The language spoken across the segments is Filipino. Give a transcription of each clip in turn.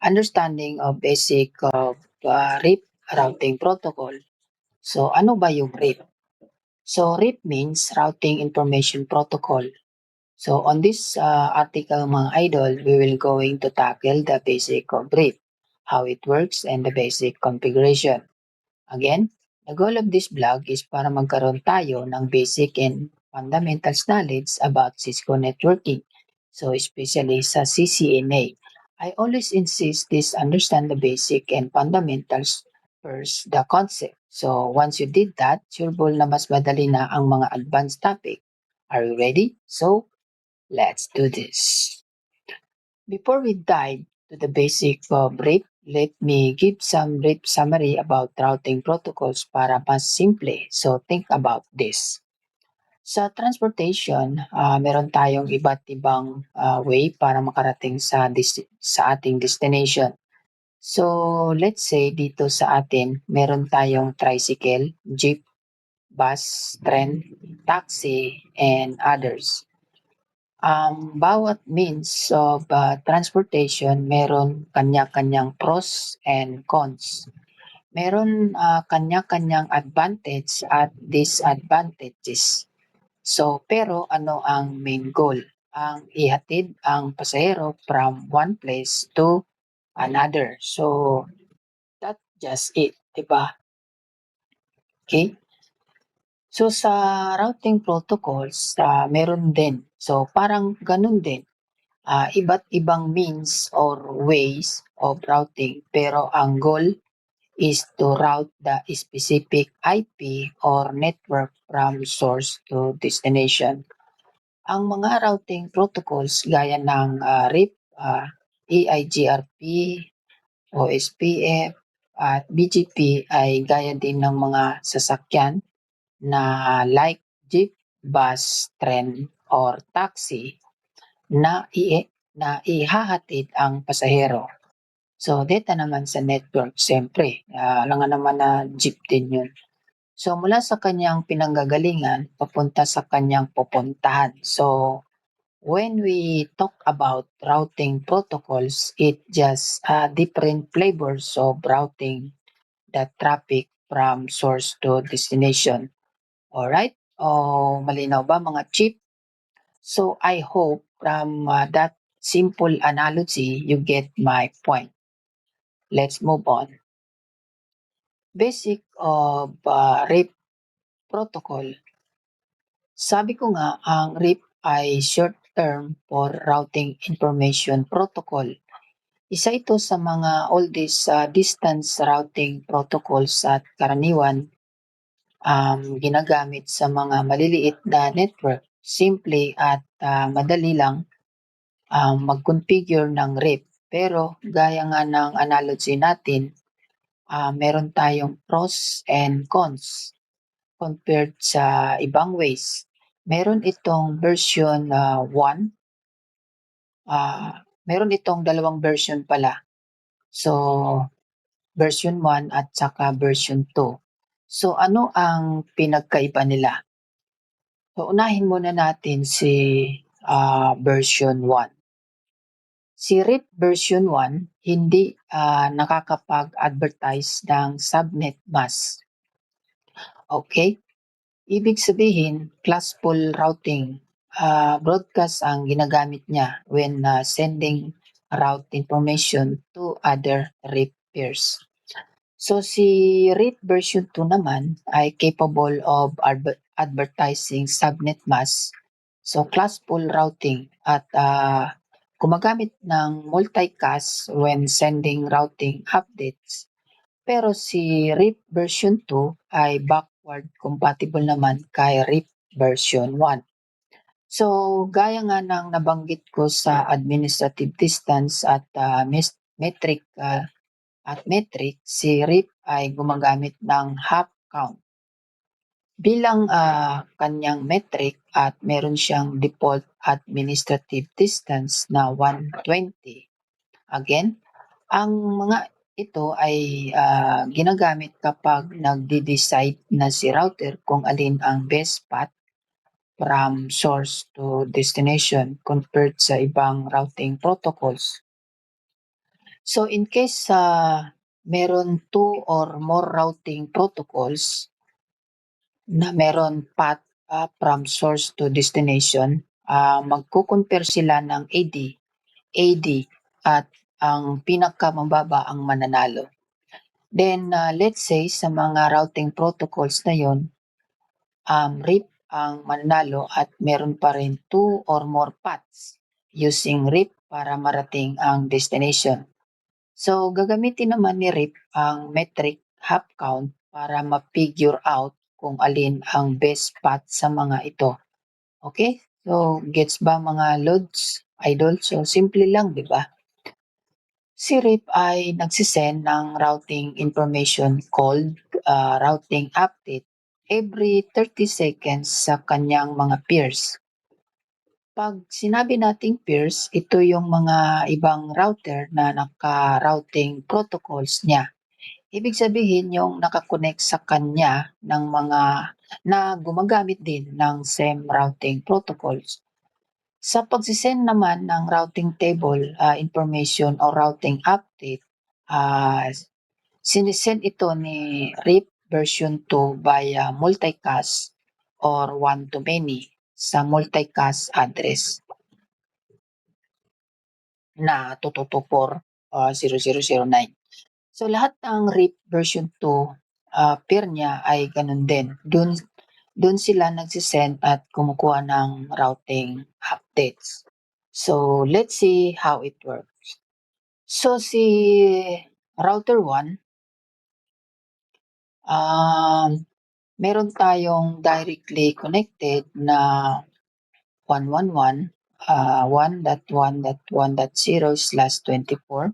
understanding of basic of RIP routing protocol. So ano ba yung RIP? So RIP means Routing Information Protocol. So on this article mga idol, we will going to tackle the basic of RIP, how it works and the basic configuration. Again, the goal of this blog is para magkaroon tayo ng basic and fundamentals knowledge about Cisco networking. So especially sa CCNA. I always insist this understand the basic and fundamentals first the concept. So once you did that, sure na mas madali na ang mga advanced topic. Are you ready? So let's do this. Before we dive to the basic brief, let me give some brief summary about routing protocols para mas simple. So think about this. Sa transportation, meron tayong iba't ibang way para makarating sa ating destination. So let's say dito sa atin, meron tayong tricycle, jeep, bus, train, taxi, and others. Bawat means of transportation meron kanya-kanyang pros and cons. Meron kanya-kanyang advantage at disadvantages. So, pero ano ang main goal? Ang ihatid ang pasahero from one place to another. So, that's just it, di ba? Okay? So, sa routing protocols, meron din. So, parang ganun din. Iba't ibang means or ways of routing pero ang goal is to route the specific IP or network from source to destination. Ang mga routing protocols gaya ng RIP, EIGRP, OSPF, at BGP ay gaya din ng mga sasakyan na like jeep, bus, train, or taxi na ihahatid ang pasahero. So, data naman sa network, siyempre, alam nga naman na jeep din yun. So, mula sa kanyang pinanggagalingan, papunta sa kanyang pupuntahan. So, when we talk about routing protocols, it just different flavors of routing the traffic from source to destination. Alright? Malinaw ba mga chief? So I hope from that simple analogy, you get my point. Let's move on. Basic of RIP protocol. Sabi ko nga, ang RIP ay short term for Routing Information Protocol. Isa ito sa mga oldest distance routing protocols at karaniwan ginagamit sa mga maliliit na network. Simple at madali lang mag-configure ng RIP. Pero gaya nga ng analogy natin, meron tayong pros and cons compared sa ibang ways. Meron itong version 1, meron itong dalawang version pala. So, version 1 at saka version 2. So, ano ang pinagkaiba nila? So, unahin muna natin si version 1. Si RIP version 1 hindi nakakapag-advertise ng subnet mask. Okay? Ibig sabihin, classful routing. Broadcast ang ginagamit niya when sending route information to other RIP peers. So si RIP version 2 naman ay capable of advertising subnet mask. So classful routing at gumagamit ng multicast when sending routing updates. Pero si RIP version 2 ay backward compatible naman kay RIP version 1. So, gaya nga ng nabanggit ko sa administrative distance at metric, si RIP ay gumagamit ng half count bilang kanyang metric at meron siyang default administrative distance na 120. Again, ang mga ito ay ginagamit kapag nagde-decide na si router kung alin ang best path from source to destination compared sa ibang routing protocols. So in case meron 2 or more routing protocols na meron path from source to destination, magko-compare sila ng AD at ang pinakamababa ang mananalo. Then, let's say sa mga routing protocols na yon, RIP ang mananalo at meron pa rin 2 or more paths using RIP para marating ang destination. So, gagamitin naman ni RIP ang metric hop count para ma-figure out kung alin ang best path sa mga ito. Okay? So, gets ba mga loads, idol? So, simple lang, di ba? Si RIP ay nagsisend ng routing information called routing update every 30 seconds sa kanyang mga peers. Pag sinabi nating peers, ito yung mga ibang router na naka-routing protocols niya. Ibig sabihin yung nakakonect sa kanya ng mga na gumagamit din ng same routing protocols. Sa pagsisend naman ng routing table information o routing update, sinisend ito ni RIP version 2 via multicast or one-to-many sa multicast address na 224.0009. So lahat ng RIP version 2 pair niya ay ganun din. Doon sila nagsisend at kumukuha ng routing updates. So let's see how it works. So si router 1, meron tayong directly connected na 111 1.1.1.0/24,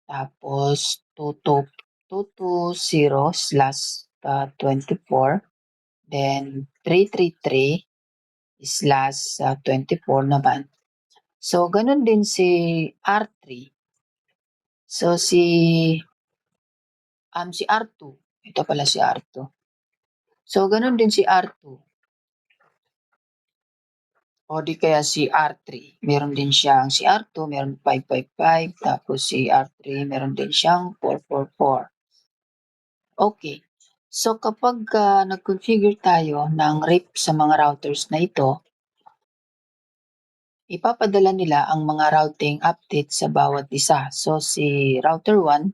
tapos 220/24, then 333/24 naman. So ganun din si R3. So si R2, ito pala si R2. So ganun din si R2. O di kaya si R3, meron din siyang si R2, meron 555, tapos si R3, meron din siyang 444. Okay. So kapag nag-configure tayo ng RIP sa mga routers na ito, ipapadala nila ang mga routing update sa bawat isa. So si router 1,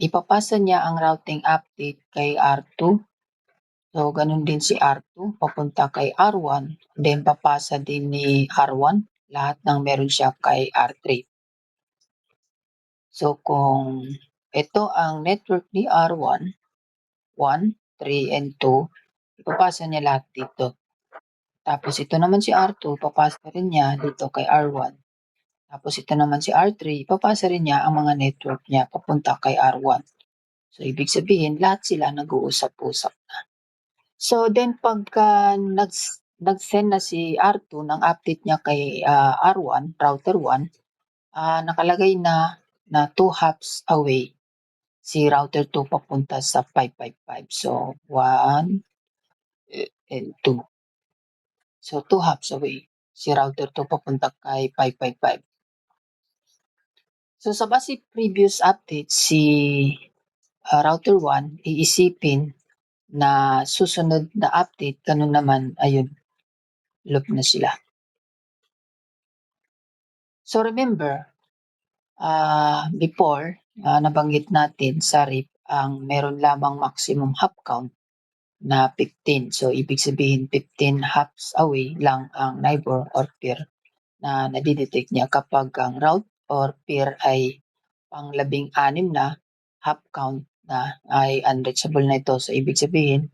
ipapasa niya ang routing update kay R2. So ganun din si R2 papunta kay R1, then papasa din ni R1 lahat ng meron siya kay R3. So kung ito ang network ni R1, 1, 3, and 2, ipapasa niya lahat dito. Tapos ito naman si R2, papasa rin niya dito kay R1. Tapos ito naman si R3, ipapasa rin niya ang mga network niya papunta kay R1. So ibig sabihin, lahat sila nag-uusap-usap na. So then pagka nag-send na si R2 ng update niya kay R1, router 1, nakalagay na 2 hops away si router 2 papunta sa 555. So 1 and 2. So 2 hops away si router 2 papunta kay 555. So sa base previous update, si router 1 iisipin na susunod na update, ganun naman, ayun, loop na sila. So remember, before, nabanggit natin sa RIP ang meron lamang maximum hop count na 15. So ibig sabihin 15 hops away lang ang neighbor or peer na nadidetect niya kapag ang route or peer ay pang 16 na, hop count na ay unreachable na ito. So ibig sabihin,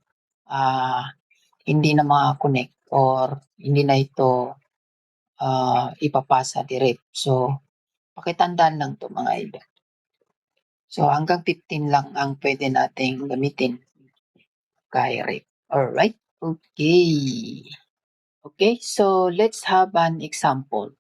hindi na maka-connect or hindi na ito ipapasa direct. So pakitandaan lang 'to mga idol. So hanggang 15 lang ang pwede nating gamitin kay RIP. Alright, okay. Okay, so let's have an example.